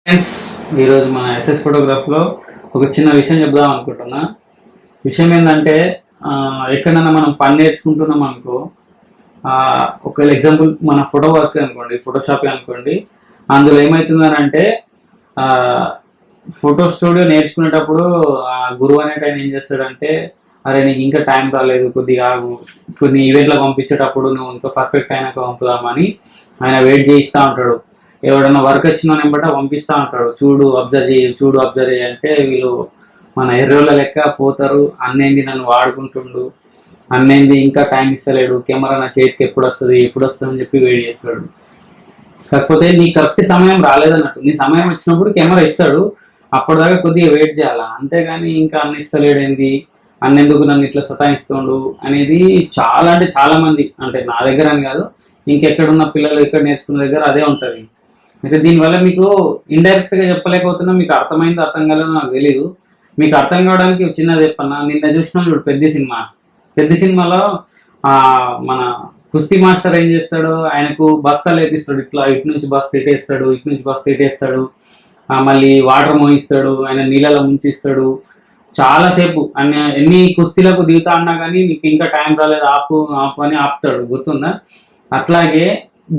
Friends, ఈరోజు మన SS ఫోటోగ్రాఫ్లో ఒక చిన్న విషయం చెప్దాం అనుకుంటున్నా. విషయం ఏంటంటే ఎక్కడైనా మనం పని నేర్చుకుంటున్నాం అనుకో, ఒకవేళ ఎగ్జాంపుల్ మన ఫోటో వర్క్ అనుకోండి, ఫోటోషాప్ అనుకోండి. అందులో ఏమవుతుందని అంటే ఫోటో స్టూడియో నేర్చుకునేటప్పుడు ఆ గురువు అనేట ఆయన ఏం చేస్తాడంటే, అరే నీకు ఇంకా టైం రాలేదు, కొద్దిగా కొన్ని ఈవెంట్లో పంపించేటప్పుడు నువ్వు ఇంకా పర్ఫెక్ట్ అయినాక పంపుదామని ఆయన వెయిట్ చేయిస్తూ ఉంటాడు. ఎవడన్నా వర్క్ వచ్చిన వెంబట పంపిస్తూ ఉంటాడు, చూడు అబ్జర్వ్ చేయి అంటే వీళ్ళు మన ఎర్రోళ్ళ లెక్క పోతారు. అన్నేంది నన్ను వాడుకుంటుండు, అన్నేంది ఇంకా టైం ఇస్తలేడు, కెమెరా నా చేతికి ఎప్పుడు వస్తుంది అని చెప్పి వెయిట్ చేస్తాడు. కాకపోతే నీ కరెక్ట్ సమయం రాలేదన్నట్టు, నీ సమయం వచ్చినప్పుడు కెమెరా ఇస్తాడు, అప్పటిదాకా కొద్దిగా వెయిట్ చేయాలా. అంతేగాని ఇంకా అన్న ఇస్తలేడేంది, అన్నెందుకు నన్ను ఇట్లా సతాయిస్తుండు అనేది చాలా అంటే చాలా మంది, అంటే నా దగ్గర అని కాదు, ఇంకెక్కడున్న పిల్లలు ఎక్కడ నేర్చుకున్న దగ్గర అదే ఉంటుంది. అయితే దీనివల్ల మీకు ఇండైరెక్ట్గా చెప్పలేకపోతున్నా, మీకు అర్థమైందో అర్థం కాలేదో నాకు తెలియదు. మీకు అర్థం కావడానికి చిన్నది చెప్పన్నా. నిన్న చూసినా చూడు పెద్ద సినిమాలో మన కుస్తీ మాస్టర్ ఏం చేస్తాడు, ఆయనకు బస్తాలు వేపిస్తాడు, ఇట్లా ఇటు నుంచి బస్తా ఇటేస్తాడు, ఇటు నుంచి బస్తా ఇటేస్తాడు, మళ్ళీ వాటర్ మోయిస్తాడు, ఆయన నీళ్ళలో ముంచిస్తాడు. చాలాసేపు ఆయన ఎన్ని కుస్తీలకు దిగుతా అన్నా కానీ నీకు ఇంకా టైం రాలేదు, ఆపు అని ఆపుతాడు, గుర్తుందా? అట్లాగే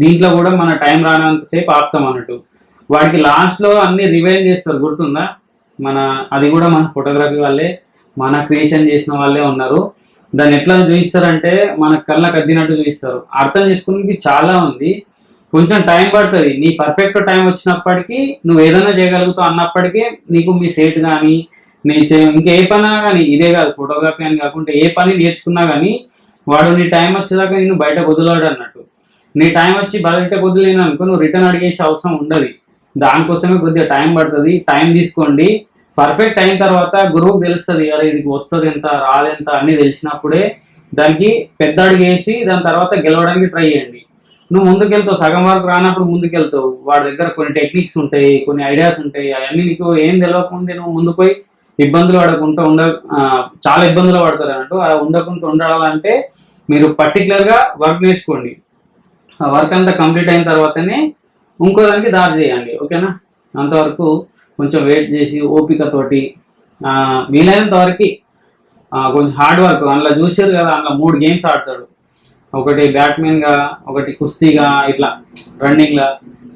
దీంట్లో కూడా మన టైం రానంతసేపు ఆపుతాం అన్నట్టు. వాడికి లాస్ట్లో అన్ని రివైండ్ చేస్తారు, గుర్తుందా? అది కూడా మన ఫోటోగ్రఫీ వాళ్ళే, మన క్రియేషన్ చేసిన వాళ్ళే ఉన్నారు. దాన్ని ఎట్లా చూపిస్తారంటే మన కళ్ళకు అద్దినట్టు చూపిస్తారు. అర్థం చేసుకునేది చాలా ఉంది, కొంచెం టైం పడుతుంది. నీ పర్ఫెక్ట్ టైం వచ్చినప్పటికీ నువ్వు ఏదైనా చేయగలుగుతావు అన్నప్పటికీ నీకు మీ సేట్ కానీ ఇంకా ఏ పని కానీ, ఇదే కాదు ఫోటోగ్రఫీ అని కాకుండా ఏ పని నేర్చుకున్నా కానీ వాడు నీ టైం వచ్చేదాకా నేను బయట వదిలాడు అన్నట్టు. నీ టైం వచ్చి బయట వదిలేను అనుకో, నువ్వు రిటర్న్ అడిగేసే అవసరం ఉండదు. దానికోసమే కొద్దిగా టైం పడుతుంది, టైం తీసుకోండి. పర్ఫెక్ట్ అయిన తర్వాత గురువుకు తెలుస్తుంది, అరే ఇది వస్తుంది ఎంత రాదెంత అన్ని తెలిసినప్పుడే దానికి పెద్ద అడుగు వేసి దాని తర్వాత గెలవడానికి ట్రై చేయండి. నువ్వు ముందుకెళ్తావు, సగం వరకు రానప్పుడు ముందుకెళ్తావు. వాడి దగ్గర కొన్ని టెక్నిక్స్ ఉంటాయి, కొన్ని ఐడియాస్ ఉంటాయి, అవన్నీ నీకు ఏం తెలియకుంటే నువ్వు ముందు పోయి ఇబ్బందులు పడకుండా చాలా ఇబ్బందులు పడతారు అన్నట్టు. అలా ఉండకుండా ఉండాలంటే మీరు పర్టికులర్గా వర్క్ నేర్చుకోండి. ఆ వర్క్ అంతా కంప్లీట్ అయిన తర్వాతనే ఇంకో దానికి దారి చేయండి, ఓకేనా? అంతవరకు కొంచెం వెయిట్ చేసి ఓపికతోటి వీలైనంత వరకు కొంచెం హార్డ్ వర్క్. అందులో చూసారు కదా, అందులో 3 గేమ్స్ ఆడతాడు, ఒకటి బ్యాట్మెన్గా, ఒకటి కుస్తీగా, ఇట్లా రన్నింగ్లా.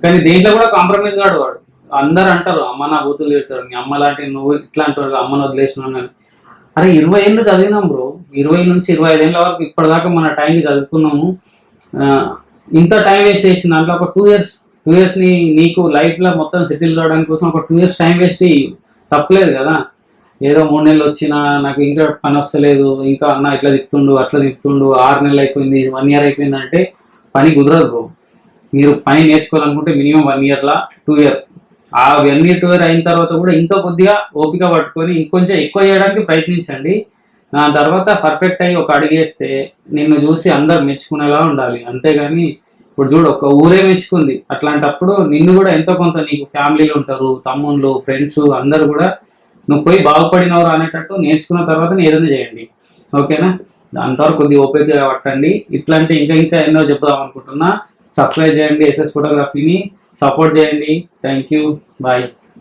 కానీ దేంట్లో కూడా కాంప్రమైజ్ కాడు వాడు. అందరు అంటారు అమ్మ నా బూతులు తిడతారు, నీ అమ్మ లాంటి నువ్వు ఇట్లా అంటారు, అమ్మను వదిలేసినాను అని. అరే 20 ఏళ్ళు చదివినాం బ్రో, 20 నుంచి 25 ఏళ్ళ వరకు ఇప్పటిదాకా మన టైంకి చదువుకున్నాము. ఇంత టైం వేస్ట్ చేసిన దాంట్లో ఒక 2 ఇయర్స్ నీకు లైఫ్లో మొత్తం సెటిల్ కావడానికి కోసం ఒక 2 ఇయర్స్ టైం వేస్ట్ తప్పలేదు కదా. ఏదో 3 నెలలు వచ్చినా నాకు ఇంకా పని వస్తలేదు, ఇంకా అన్న ఇట్లా తిప్పుతుండు అట్లా తిప్పుతుండు, 6 నెలలు అయిపోయింది, 1 ఇయర్ అయిపోయింది అంటే పని కుదరదు బ్రో. మీరు పని నేర్చుకోవాలనుకుంటే మినిమం 1 ఇయర్లా 2 ఇయర్. ఆ 1 ఇయర్ 2 ఇయర్ అయిన తర్వాత కూడా ఇంకా కొద్దిగా ఓపిక పట్టుకొని ఇంకొంచెం ఎక్కువ చేయడానికి ప్రయత్నించండి. దాని తర్వాత పర్ఫెక్ట్ అయ్యి ఒక అడుగు వేస్తే నిన్ను చూసి అందరు మెచ్చుకునేలా ఉండాలి. అంతేగాని ఇప్పుడు చూడు, ఒక ఊరే మెచ్చుకుంది, అట్లాంటప్పుడు నిన్ను కూడా ఎంతో కొంత, నీకు ఫ్యామిలీలు ఉంటారు, తమ్ముళ్ళు, ఫ్రెండ్స్ అందరు కూడా నువ్వు పోయి బాగుపడినవారు అనేటట్టు నేర్చుకున్న తర్వాత ఏదైనా చేయండి, ఓకేనా? దాంతవరకు కొద్దిగా ఓపిక పట్టండి. ఇట్లాంటి ఇంకా ఎన్నో చెప్దాం అనుకుంటున్నా. సబ్స్క్రైబ్ చేయండి, ఎస్ఎస్ ఫోటోగ్రఫీని సపోర్ట్ చేయండి. Thank you, bye.